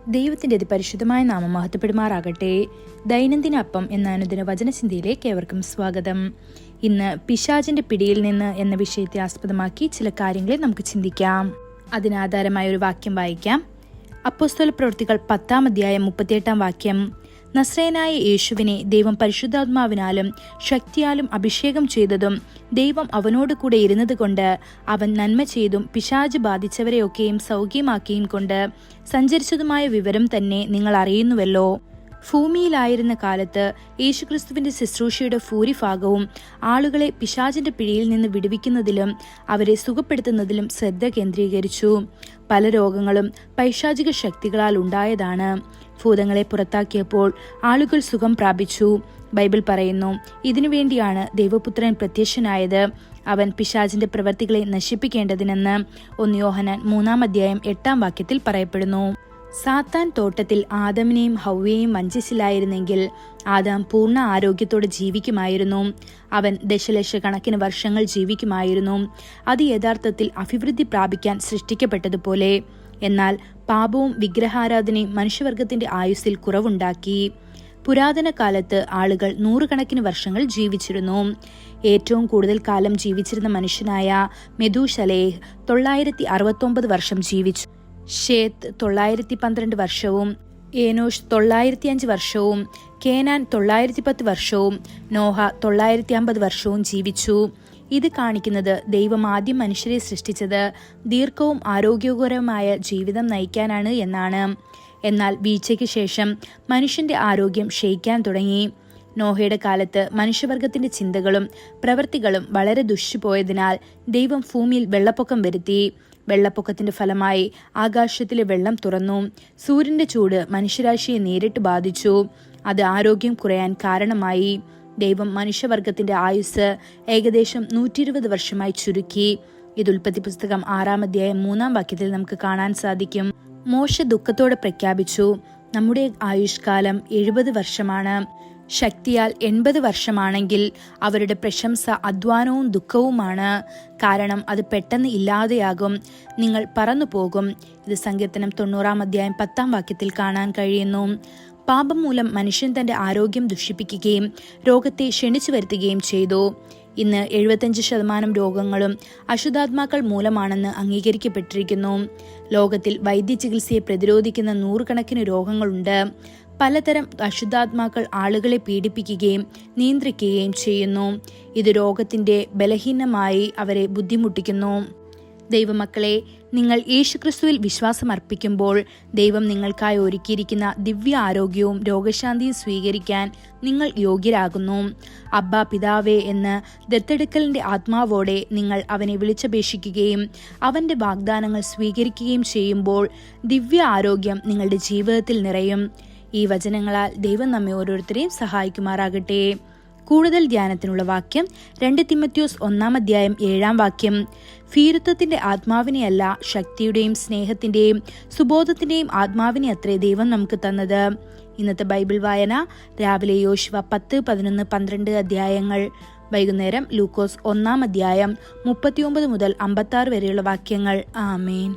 ദൈവത്തിൻ്റെ അതിപരിശുദ്ധമായ നാമം മഹത്വപ്പെടുമാറാകട്ടെ. ദൈനംദിന അപ്പം എന്ന അനുദിന വചനചിന്തയിലേക്ക് ഏവർക്കും സ്വാഗതം. ഇന്ന് പിശാചിന്റെ പിടിയിൽ നിന്ന് എന്ന വിഷയത്തെ ആസ്പദമാക്കി ചില കാര്യങ്ങളെ നമുക്ക് ചിന്തിക്കാം. അതിനാധാരമായ ഒരു വാക്യം വായിക്കാം. അപ്പോസ്തല പ്രവൃത്തികൾ 10-ാം അധ്യായം 38-ാം വാക്യം. നസ്രയനായ യേശുവിനെ ദൈവം പരിശുദ്ധാത്മാവിനാലും ശക്തിയാലും അഭിഷേകം ചെയ്തതും ദൈവം അവനോട് കൂടെ ഇരുന്നത് കൊണ്ട് അവൻ നന്മ ചെയ്തും പിശാച് ബാധിച്ചവരെയൊക്കെയും സൗഖ്യമാക്കിയും കൊണ്ട് സഞ്ചരിച്ചതുമായ വിവരം തന്നെ നിങ്ങൾ അറിയുന്നുവല്ലോ. ഭൂമിയിലായിരുന്ന കാലത്ത് യേശുക്രിസ്തുവിന്റെ ശുശ്രൂഷയുടെ ഭൂരിഭാഗവും ആളുകളെ പിശാചിന്റെ പിടിയിൽ നിന്ന് വിടുവിക്കുന്നതിലും അവരെ സുഖപ്പെടുത്തുന്നതിലും ശ്രദ്ധ കേന്ദ്രീകരിച്ചു. പല രോഗങ്ങളും പൈശാചിക ശക്തികളാൽ ഉണ്ടായതാണ്. ഭൂതങ്ങളെ പുറത്താക്കിയപ്പോൾ ആളുകൾ സുഖം പ്രാപിച്ചു. ബൈബിൾ പറയുന്നു, ഇതിനുവേണ്ടിയാണ് ദൈവപുത്രൻ പ്രത്യക്ഷനായത്, അവൻ പിശാചിന്റെ പ്രവൃത്തികളെ നശിപ്പിക്കേണ്ടതിനെന്ന്. 1 യോഹന്നാൻ 3-ാം അധ്യായം 8-ാം വാക്യത്തിൽ പറയപ്പെടുന്നു. സാത്താൻ തോട്ടത്തിൽ ആദമിനെയും ഹവ്വയെയും വഞ്ചിച്ചില്ലായിരുന്നെങ്കിൽ ആദാം പൂർണ്ണ ആരോഗ്യത്തോടെ ജീവിക്കുമായിരുന്നു. അവൻ ദശലക്ഷക്കണക്കിന് വർഷങ്ങൾ ജീവിക്കുമായിരുന്നു. അത് യഥാർത്ഥത്തിൽ അഭിവൃദ്ധി പ്രാപിക്കാൻ സൃഷ്ടിക്കപ്പെട്ടതുപോലെ. എന്നാൽ പാപവും വിഗ്രഹാരാധനയും മനുഷ്യവർഗത്തിന്റെ ആയുസ്സിൽ കുറവുണ്ടാക്കി. പുരാതന കാലത്ത് ആളുകൾ 100 കണക്കിന് വർഷങ്ങൾ ജീവിച്ചിരുന്നു. ഏറ്റവും കൂടുതൽ കാലം ജീവിച്ചിരുന്ന മനുഷ്യനായ മെഥൂശലേഹ് 969 വർഷം ജീവിച്ചു. ഷേത്ത് 912 വർഷവും, ഏനോഷ് 905 വർഷവും, കേനാൻ 910 വർഷവും, നോഹ 950 വർഷവും ജീവിച്ചു. ഇത് കാണിക്കുന്നത് ദൈവം ആദ്യം മനുഷ്യരെ സൃഷ്ടിച്ചത് ദീർഘവും ആരോഗ്യകരവുമായ ജീവിതം നയിക്കാനാണ് എന്നാണ്. എന്നാൽ വീഴ്ചയ്ക്ക് ശേഷം മനുഷ്യന്റെ ആരോഗ്യം ക്ഷയിക്കാൻ തുടങ്ങി. നോഹയുടെ കാലത്ത് മനുഷ്യവർഗത്തിന്റെ ചിന്തകളും പ്രവൃത്തികളും വളരെ ദുഷിച്ചുപോയതിനാൽ ദൈവം ഭൂമിയിൽ വെള്ളപ്പൊക്കം വരുത്തി. വെള്ളപ്പൊക്കത്തിന്റെ ഫലമായി ആകാശത്തിലെ വെള്ളം തുറന്നു. സൂര്യന്റെ ചൂട് മനുഷ്യരാശിയെ നേരിട്ട് ബാധിച്ചു. അത് ആരോഗ്യം കുറയാൻ കാരണമായി. ദൈവം മനുഷ്യവർഗത്തിന്റെ ആയുസ് ഏകദേശം 120 വർഷമായി ചുരുക്കി. ഇത് ഉൽപ്പത്തി പുസ്തകം 6-ാം അധ്യായം 3-ാം വാക്യത്തിൽ നമുക്ക് കാണാൻ സാധിക്കും. മോശ ദുഃഖത്തോടെ പ്രഖ്യാപിച്ചു, നമ്മുടെ ആയുഷ്കാലം 70 വർഷമാണ്. ശക്തിയാൽ 80 വർഷമാണെങ്കിൽ അവരുടെ പ്രശംസ അധ്വാനവും ദുഃഖവുമാണ്. കാരണം അത് പെട്ടെന്ന് ഇല്ലാതെയാകും, നിങ്ങൾ പറന്നു പോകും. ഇത് സങ്കീർത്തനം 90-ാം അധ്യായം 10-ാം വാക്യത്തിൽ കാണാൻ കഴിയുന്നു. പാപം മൂലം മനുഷ്യൻ തന്റെ ആരോഗ്യം ദുഷിപ്പിക്കുകയും രോഗത്തെ ക്ഷണിച്ചു വരുത്തുകയും ചെയ്തു. ഇന്ന് 75% രോഗങ്ങളും അശുദ്ധാത്മാക്കൾ മൂലമാണെന്ന് അംഗീകരിക്കപ്പെട്ടിരിക്കുന്നു. ലോകത്തിൽ വൈദ്യചികിത്സയെ പ്രതിരോധിക്കുന്ന 100 കണക്കിന് രോഗങ്ങളുണ്ട്. പലതരം അശുദ്ധാത്മാക്കൾ ആളുകളെ പീഡിപ്പിക്കുകയും നിയന്ത്രിക്കുകയും ചെയ്യുന്നു. ഇത് രോഗത്തിന്റെ ബലഹീനമായി അവരെ ബുദ്ധിമുട്ടിക്കുന്നു. ദൈവമക്കളെ, നിങ്ങൾ യേശുക്രിസ്തുവിൽ വിശ്വാസം അർപ്പിക്കുമ്പോൾ ദൈവം നിങ്ങൾക്കായി ഒരുക്കിയിരിക്കുന്ന ദിവ്യ ആരോഗ്യവും രോഗശാന്തിയും സ്വീകരിക്കാൻ നിങ്ങൾ യോഗ്യരാകുന്നു. അബ്ബാ പിതാവേ എന്ന് ദത്തെടുക്കലിന്റെ ആത്മാവോടെ നിങ്ങൾ അവനെ വിളിച്ചപേക്ഷിക്കുകയും അവന്റെ വാഗ്ദാനങ്ങൾ സ്വീകരിക്കുകയും ചെയ്യുമ്പോൾ ദിവ്യ ആരോഗ്യം നിങ്ങളുടെ ജീവിതത്തിൽ നിറയും. ഈ വചനങ്ങളാൽ ദൈവം നമ്മെ ഓരോരുത്തരെയും സഹായിക്കുമാറാകട്ടെ. കൂടുതൽ ധ്യാനത്തിനുള്ള വാക്യം 2 തിമോഥെയോസ് 1-ാം അധ്യായം 7-ാം വാക്യം. ഭീരുത്വത്തിന്റെ ആത്മാവിനെയല്ല, ശക്തിയുടെയും സ്നേഹത്തിന്റെയും സുബോധത്തിന്റെയും ആത്മാവിനെ അത്രേ ദൈവം നമുക്ക് തന്നത്. ഇന്നത്തെ ബൈബിൾ വായന രാവിലെ യോശുവ 10, 11, 12 അധ്യായങ്ങൾ. വൈകുന്നേരം ലൂക്കോസ് 1-ാം അധ്യായം 39 മുതൽ 56 വരെയുള്ള വാക്യങ്ങൾ. ആമേൻ.